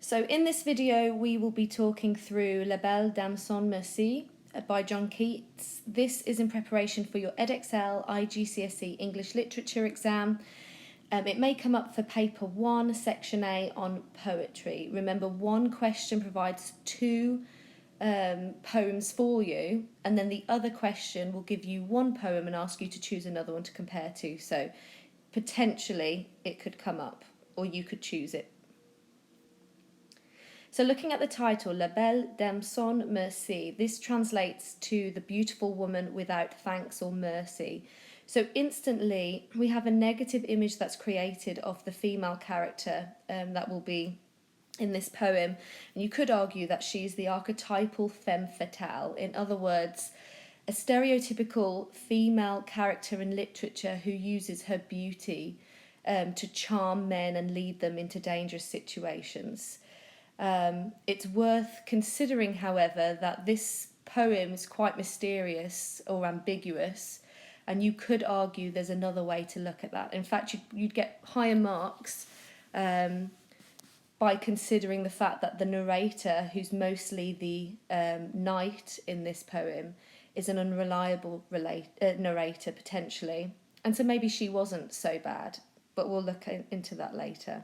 So in this video we will be talking through La Belle Dame sans Merci by John Keats. This is in preparation for your Edexcel IGCSE English Literature exam. It may come up for paper 1, section A on poetry. Remember, one question provides two poems for you, and then the other question will give you one poem and ask you to choose another one to compare to. So potentially it could come up, or you could choose it. So looking at the title, La Belle Dame sans Merci, this translates to the beautiful woman without thanks or mercy. So instantly we have a negative image that's created of the female character that will be in this poem. And you could argue that she's the archetypal femme fatale. In other words, a stereotypical female character in literature who uses her beauty to charm men and lead them into dangerous situations. It's worth considering, however, that this poem is quite mysterious or ambiguous, and you could argue there's another way to look at that. In fact, you'd get higher marks by considering the fact that the narrator, who's mostly the knight in this poem, is an unreliable narrator potentially, and so maybe she wasn't so bad, but we'll look into that later.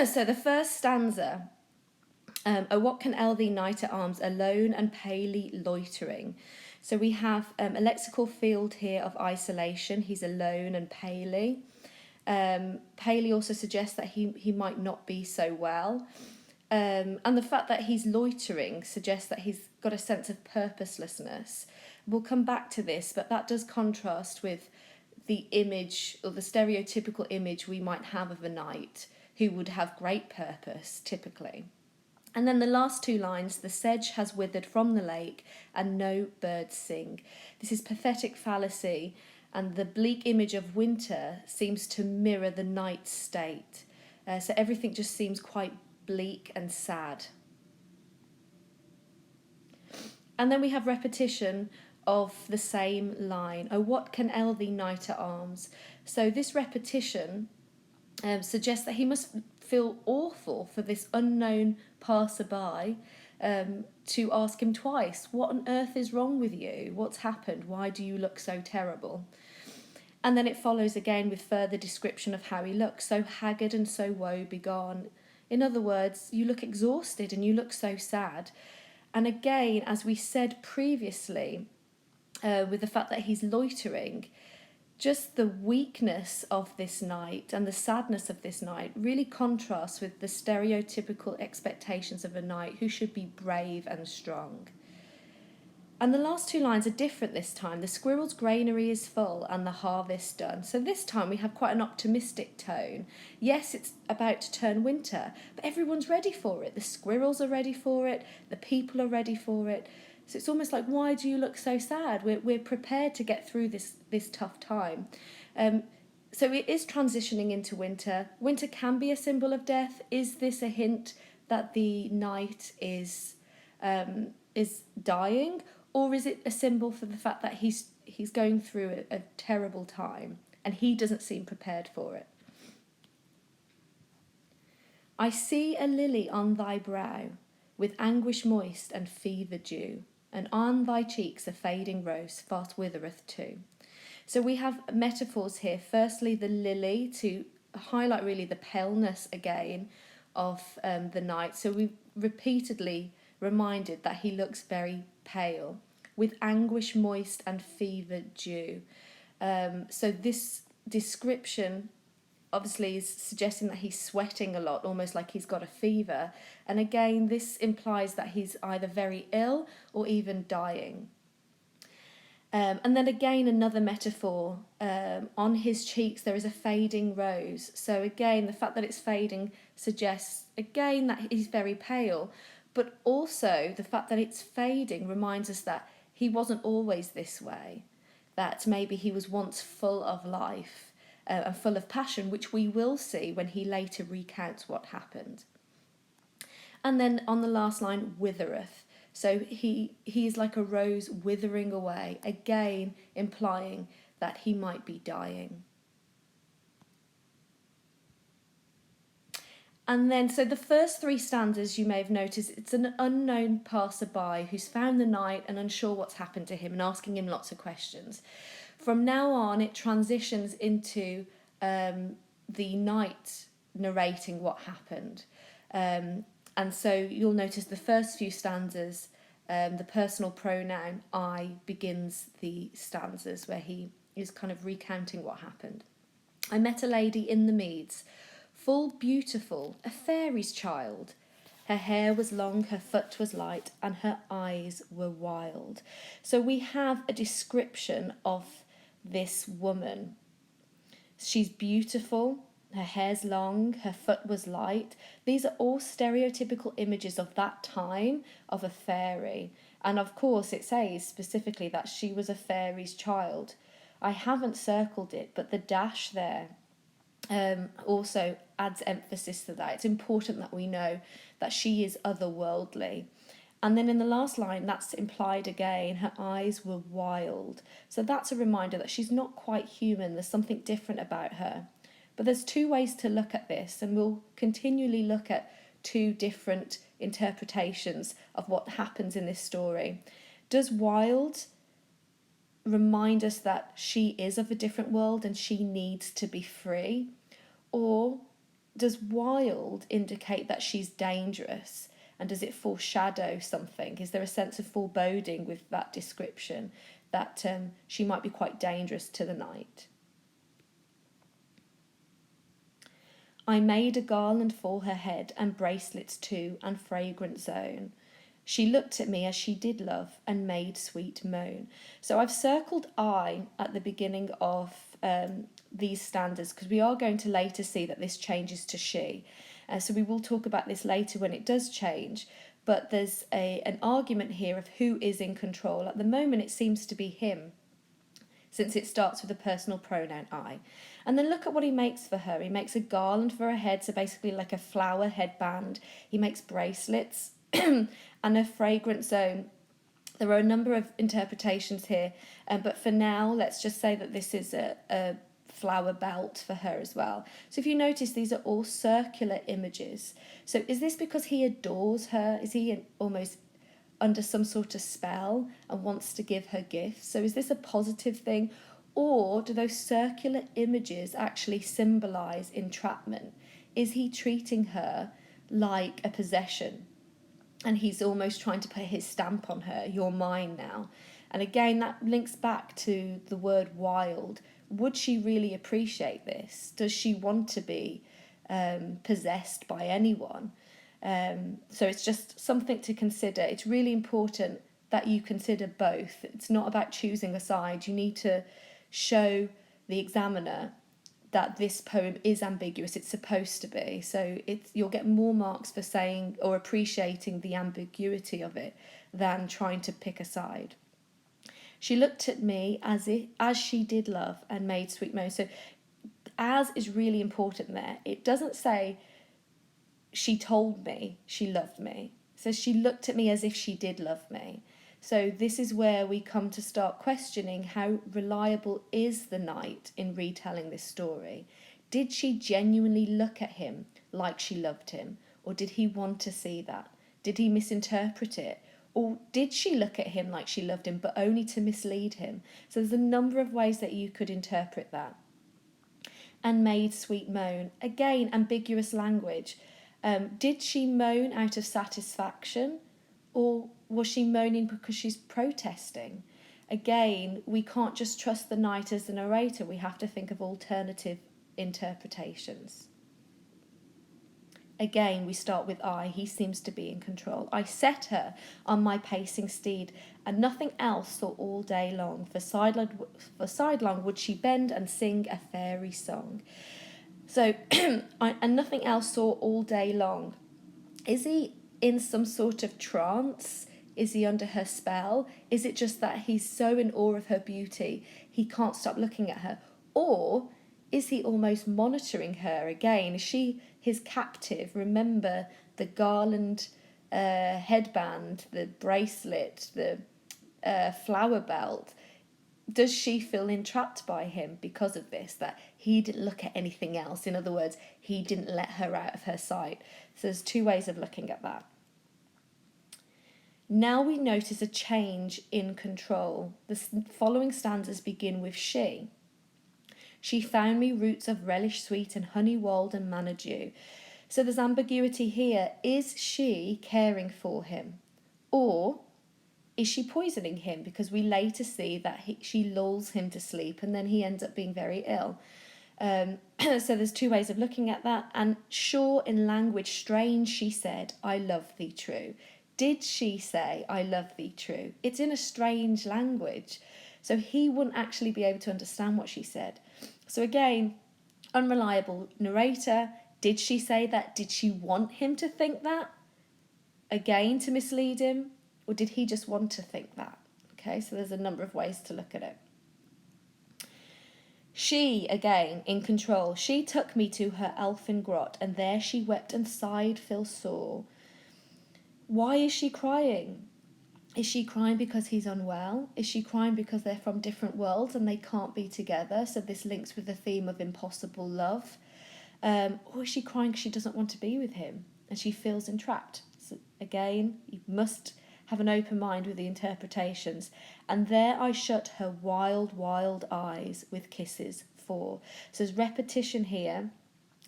So the first stanza, "Oh, what can ell thee, knight at arms, alone and palely loitering?" So we have a lexical field here of isolation. He's alone and palely. Paley also suggests that he might not be so well. And the fact that he's loitering suggests that he's got a sense of purposelessness. We'll come back to this, but that does contrast with the image, or the stereotypical image we might have of a knight who would have great purpose, typically. And then the last two lines, "The sedge has withered from the lake and no birds sing." This is pathetic fallacy, and the bleak image of winter seems to mirror the knight's state. So everything just seems quite bleak and sad. And then we have repetition of the same line, "Oh, what can ell thee, knight at arms?" So this repetition suggests that he must feel awful for this unknown passerby to ask him twice, "What on earth is wrong with you? What's happened? Why do you look so terrible?" And then it follows again with further description of how he looks, "So haggard and so woe begone." In other words, you look exhausted and you look so sad. And again, as we said previously, with the fact that he's loitering, just the weakness of this knight and the sadness of this knight really contrasts with the stereotypical expectations of a knight who should be brave and strong. And the last two lines are different this time. "The squirrel's granary is full and the harvest done." So this time we have quite an optimistic tone. Yes, it's about to turn winter, but everyone's ready for it. The squirrels are ready for it. The people are ready for it. So it's almost like, why do you look so sad? We're prepared to get through this tough time. So it is transitioning into winter. Winter can be a symbol of death. Is this a hint that the knight is dying? Or is it a symbol for the fact that he's going through a terrible time and he doesn't seem prepared for it? "I see a lily on thy brow, with anguish moist and fever dew, and on thy cheeks a fading rose fast withereth too." So we have metaphors here. Firstly, the lily, to highlight really the paleness again of the knight. So we've repeatedly reminded that he looks very pale, with anguish moist and fever dew. So this description obviously is suggesting that he's sweating a lot, almost like he's got a fever. And again, this implies that he's either very ill or even dying. And then again, another metaphor, on his cheeks there is a fading rose. So again, the fact that it's fading suggests again that he's very pale, but also the fact that it's fading reminds us that he wasn't always this way, that maybe he was once full of life and full of passion, which we will see when he later recounts what happened. And then on the last line, "withereth." So he is like a rose withering away, again implying that he might be dying. And then, so the first three stanzas, you may have noticed, it's an unknown passerby who's found the knight and unsure what's happened to him and asking him lots of questions. From now on, it transitions into the knight narrating what happened. And so you'll notice the first few stanzas, the personal pronoun I begins the stanzas where he is kind of recounting what happened. I met a lady in the meads, full beautiful, a fairy's child. Her hair was long, her foot was light, and her eyes were wild. So we have a description of this woman. She's beautiful, her hair's long, her foot was light. These are all stereotypical images of that time of a fairy. And of course it says specifically that she was a fairy's child. I haven't circled it, but the dash there also adds emphasis to that. It's important that we know that she is otherworldly. And then in the last line, that's implied again, her eyes were wild. So that's a reminder that she's not quite human, there's something different about her. But there's two ways to look at this, and we'll continually look at two different interpretations of what happens in this story. Does wild remind us that she is of a different world and she needs to be free? Or does wild indicate that she's dangerous? And does it foreshadow something? Is there a sense of foreboding with that description that she might be quite dangerous to the knight? I made a garland for her head and bracelets too and fragrant zone. She looked at me as she did love and made sweet moan. So I've circled I at the beginning of these stanzas because we are going to later see that this changes to she. So we will talk about this later when it does change. But there's an argument here of who is in control. At the moment it seems to be him, since it starts with a personal pronoun I. And then look at what he makes for her. He makes a garland for her head, so basically like a flower headband. He makes bracelets and a fragrant zone. There are a number of interpretations here, but for now, let's just say that this is a flower belt for her as well. So if you notice, these are all circular images. So is this because he adores her? Is he almost under some sort of spell and wants to give her gifts? So is this a positive thing? Or do those circular images actually symbolise entrapment? Is he treating her like a possession? And he's almost trying to put his stamp on her, you're mine now. And again, that links back to the word wild. Would she really appreciate this? Does she want to be possessed by anyone? So it's just something to consider. It's really important that you consider both. It's not about choosing a side. You need to show the examiner that this poem is ambiguous. It's supposed to be. So you'll get more marks for saying or appreciating the ambiguity of it than trying to pick a side. She looked at me as she did love and made sweet moan. So as is really important there. It doesn't say she told me she loved me. It says she looked at me as if she did love me. So this is where we come to start questioning how reliable is the knight in retelling this story. Did she genuinely look at him like she loved him? Or did he want to see that? Did he misinterpret it? Or did she look at him like she loved him but only to mislead him? So there's a number of ways that you could interpret that. And made sweet moan. Again, ambiguous language. Did she moan out of satisfaction? Or was she moaning because she's protesting? Again, we can't just trust the knight as the narrator. We have to think of alternative interpretations. Again, we start with I. He seems to be in control. I set her on my pacing steed, and nothing else saw all day long. For sidelong would she bend and sing a fairy song. So, and nothing else saw all day long. Is he in some sort of trance? Is he under her spell? Is it just that he's so in awe of her beauty he can't stop looking at her? Or is he almost monitoring her again? Is she his captive? Remember the garland headband, the bracelet, the flower belt. Does she feel entrapped by him because of this, that he didn't look at anything else. In other words, he didn't let her out of her sight. So there's two ways of looking at that. Now we notice a change in control. The following stanzas begin with she. She found me roots of relish sweet and honey walled and manna dew. So there's ambiguity here. Is she caring for him? Or is she poisoning him? Because we later see that she lulls him to sleep and then he ends up being very ill. So there's two ways of looking at that. And sure, in language strange, she said, I love thee true. Did she say, I love thee true? It's in a strange language. So he wouldn't actually be able to understand what she said. So again, unreliable narrator. Did she say that? Did she want him to think that? Again, to mislead him? Or did he just want to think that? Okay, so there's a number of ways to look at it. She, again, in control. She took me to her elfin grot, and there she wept and sighed full sore. Why is she crying? Is she crying because he's unwell? Is she crying because they're from different worlds and they can't be together? So this links with the theme of impossible love. Or is she crying because she doesn't want to be with him and she feels entrapped? So again, you must have an open mind with the interpretations. And there I shut her wild, wild eyes with kisses for. So there's repetition here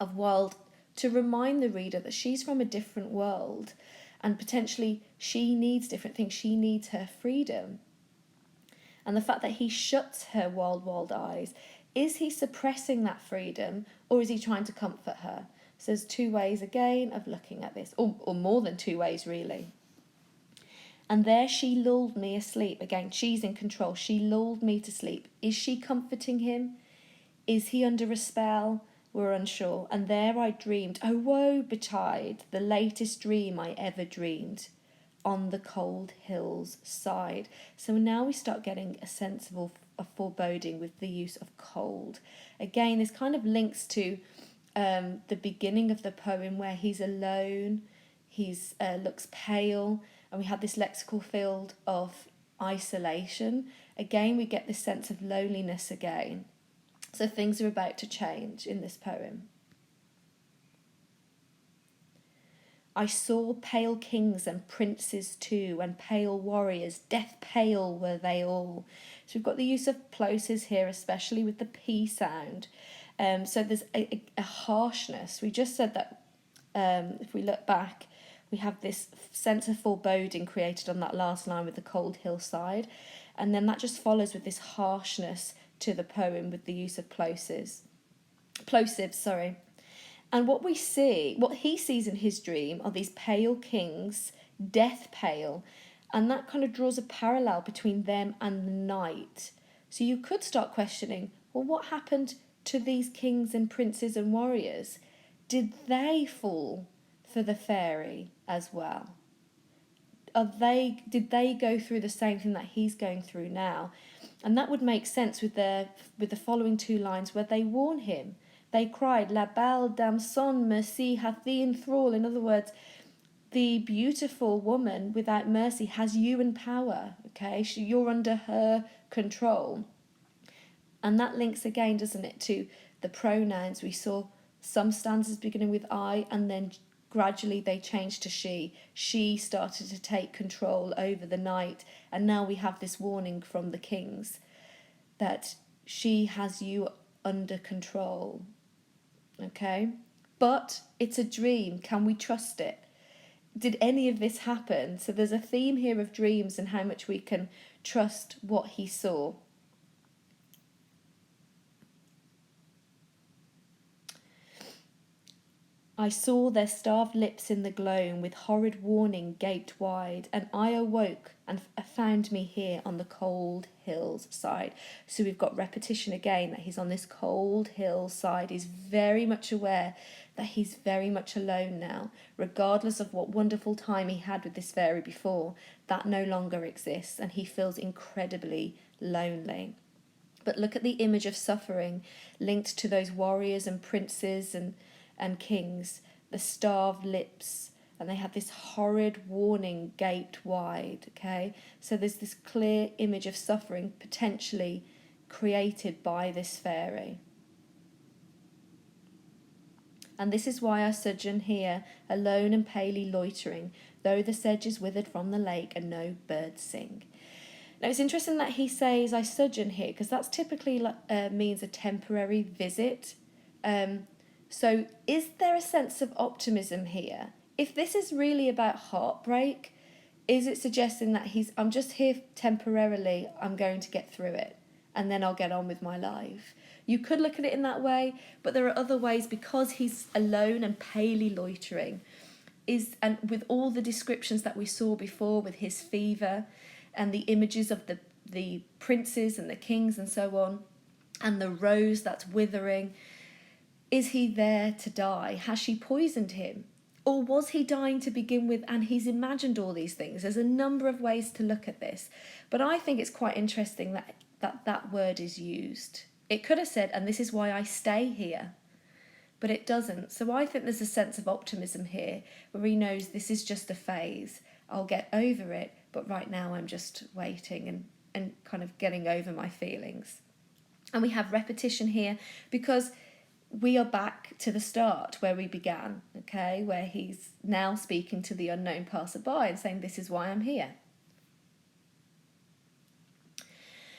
of wild to remind the reader that she's from a different world and potentially she needs different things. She needs her freedom. And the fact that he shuts her wild, wild eyes, is he suppressing that freedom or is he trying to comfort her? So there's two ways again of looking at this, or more than two ways really. And there she lulled me asleep. Again, she's in control. She lulled me to sleep. Is she comforting him? Is he under a spell? We're unsure. And there I dreamed, oh woe betide, the latest dream I ever dreamed, on the cold hill's side. So now we start getting a sense of a foreboding with the use of cold. Again, this kind of links to the beginning of the poem where he's alone, he's looks pale, and we have this lexical field of isolation. Again, we get this sense of loneliness again. So things are about to change in this poem. I saw pale kings and princes too, and pale warriors, death pale were they all. So we've got the use of plosives here, especially with the P sound. So there's a harshness. We just said that if we look back, we have this sense of foreboding created on that last line with the cold hillside. And then that just follows with this harshness to the poem with the use of plosives. And what he sees in his dream are these pale kings, death pale, and that kind of draws a parallel between them and the night. So you could start questioning, well, what happened to these kings and princes and warriors? Did they fall for the fairy as well? Did they go through the same thing that he's going through now? And that would make sense with the following two lines where they warn him. They cried, La Belle Dame son Merci hath thee in thrall. In other words, the beautiful woman without mercy has you in power. Okay, you're under her control. And that links again, doesn't it, to the pronouns. We saw some stanzas beginning with I and then gradually they changed to she. She started to take control over the night. And now we have this warning from the kings that she has you under control. Okay? But it's a dream. Can we trust it? Did any of this happen? So there's a theme here of dreams and how much we can trust what he saw. I saw their starved lips in the gloam, with horrid warning gaped wide, and I awoke and found me here on the cold hill's side. So we've got repetition again, that he's on this cold hill's side. He's very much aware that he's very much alone now, regardless of what wonderful time he had with this fairy before. That no longer exists, and he feels incredibly lonely. But look at the image of suffering linked to those warriors and princes and kings, the starved lips, and they have this horrid warning gaped wide. Okay, so there's this clear image of suffering potentially created by this fairy. And this is why I sojourn here, alone and palely loitering, though the sedge is withered from the lake and no birds sing. Now, it's interesting that he says, I sojourn here, because that's typically means a temporary visit. So is there a sense of optimism here? If this is really about heartbreak, is it suggesting that I'm just here temporarily, I'm going to get through it, and then I'll get on with my life? You could look at it in that way, but there are other ways, because he's alone and palely loitering, and with all the descriptions that we saw before with his fever and the images of the princes and the kings and so on, and the rose that's withering, is he there to die? Has she poisoned him? Or was he dying to begin with and he's imagined all these things? There's a number of ways to look at this, but I think it's quite interesting that word is used. It could have said, and this is why I stay here, but it doesn't. So I think there's a sense of optimism here where he knows this is just a phase. I'll get over it, but right now I'm just waiting and kind of getting over my feelings. And we have repetition here because we are back to the start where we began, okay, where he's now speaking to the unknown passerby and saying, this is why I'm here.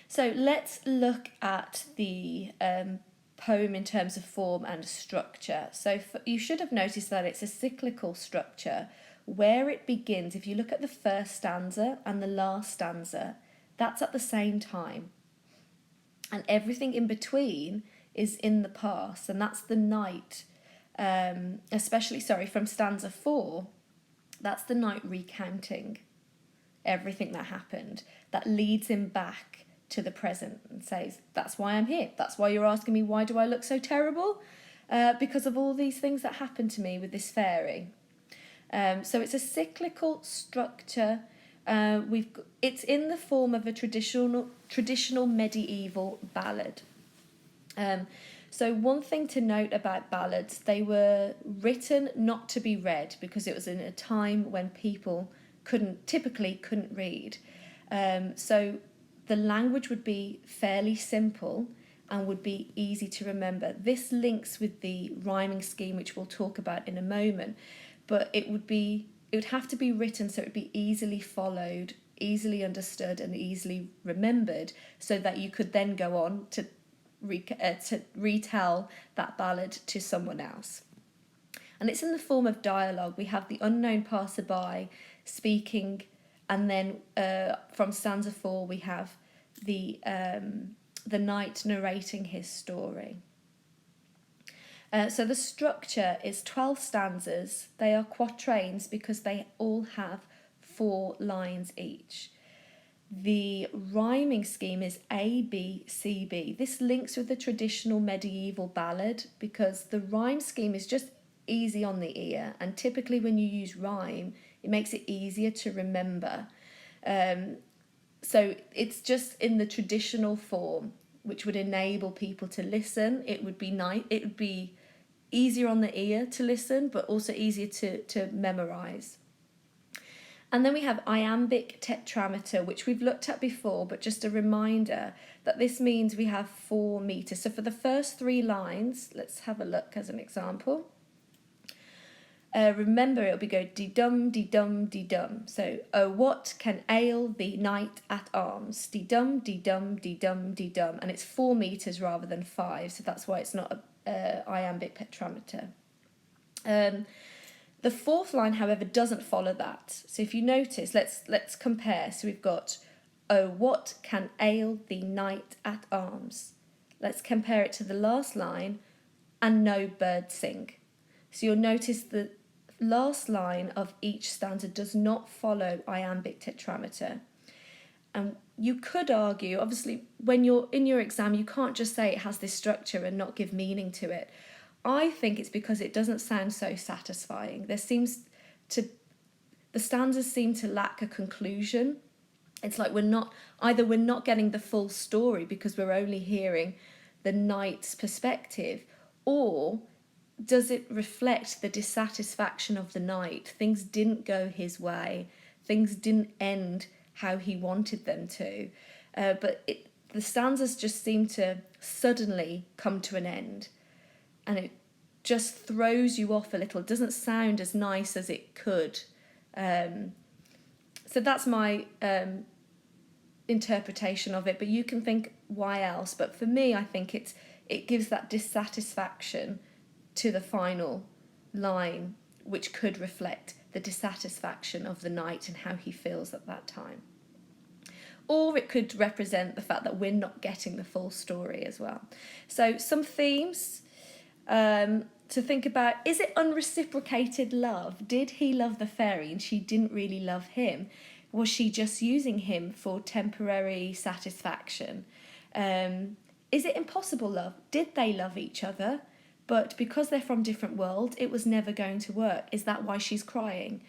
So let's look at the poem in terms of form and structure. So you should have noticed that it's a cyclical structure where it begins. If you look at the first stanza and the last stanza, that's at the same time. And everything in between is in the past, and that's the night, especially, from stanza 4, that's the night recounting everything that happened. That leads him back to the present and says, that's why I'm here. That's why you're asking me, why do I look so terrible? Because of all these things that happened to me with this fairy. So it's a cyclical structure. It's in the form of a traditional medieval ballad. So one thing to note about ballads, they were written not to be read because it was in a time when people typically couldn't read. So the language would be fairly simple and would be easy to remember. This links with the rhyming scheme, which we'll talk about in a moment, but it would have to be written so it would be easily followed, easily understood and easily remembered, so that you could then go on to retell that ballad to someone else. And it's in the form of dialogue. We have the unknown passerby speaking, and then from stanza 4 we have the knight narrating his story. So the structure is 12 stanzas. They are quatrains because they all have 4 lines each. The rhyming scheme is A, B, C, B. This links with the traditional medieval ballad because the rhyme scheme is just easy on the ear, and typically when you use rhyme, it makes it easier to remember. So it's just in the traditional form, which would enable people to listen. It would be easier on the ear to listen, but also easier to memorize. And then we have iambic tetrameter, which we've looked at before, but just a reminder that this means we have 4 meters. So for the first 3 lines, let's have a look as an example. Remember, it'll be go dee-dum, dee-dum, dee-dum. So, oh, what can ail the knight at arms? Dee-dum, dee-dum, dee-dum, dee-dum. And it's 4 meters rather than 5, so that's why it's not a iambic tetrameter. The 4th line, however, doesn't follow that. So if you notice, let's compare. So we've got, oh, what can ail the knight at arms? Let's compare it to the last line, and no bird sing. So you'll notice the last line of each stanza does not follow iambic tetrameter. And you could argue, obviously, when you're in your exam, you can't just say it has this structure and not give meaning to it. I think it's because it doesn't sound so satisfying. The stanzas seem to lack a conclusion. It's like we're not getting the full story because we're only hearing the knight's perspective, or does it reflect the dissatisfaction of the knight? Things didn't go his way. Things didn't end how he wanted them to. But the stanzas just seem to suddenly come to an end. And just throws you off a little. It doesn't sound as nice as it could. So that's my interpretation of it, but you can think why else. But for me, I think it gives that dissatisfaction to the final line, which could reflect the dissatisfaction of the knight and how he feels at that time. Or it could represent the fact that we're not getting the full story as well. So some themes to think about. Is it unreciprocated love? Did he love the fairy and she didn't really love him? Was she just using him for temporary satisfaction? Is it impossible love? Did they love each other? But because they're from different worlds, it was never going to work. Is that why she's crying?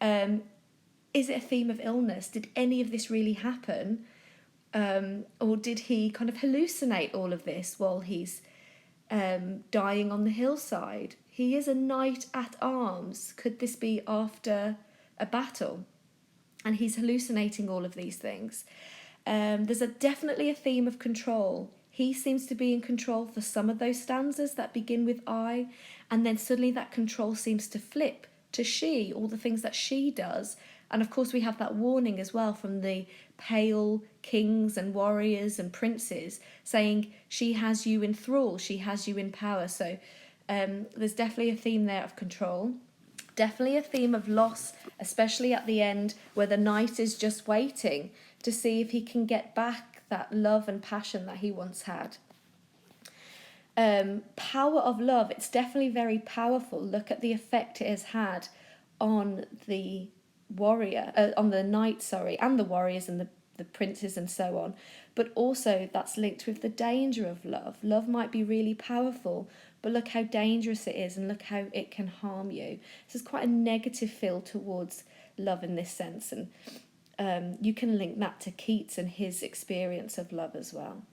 Is it a theme of illness? Did any of this really happen? Or did he kind of hallucinate all of this while he's dying on the hillside? He is a knight at arms. Could this be after a battle? And he's hallucinating all of these things. There's definitely a theme of control. He seems to be in control for some of those stanzas that begin with I, and then suddenly that control seems to flip to she, all the things that she does. And of course we have that warning as well from the pale kings and warriors and princes saying she has you in thrall, she has you in power. So there's definitely a theme there of control. Definitely a theme of loss, especially at the end where the knight is just waiting to see if he can get back that love and passion that he once had. Power of love, it's definitely very powerful. Look at the effect it has had on the warrior, on the knight, and the warriors and the princes and so on. But also that's linked with the danger of love. Love might be really powerful, but look how dangerous it is and look how it can harm you. So it's quite a negative feel towards love in this sense, and you can link that to Keats and his experience of love as well.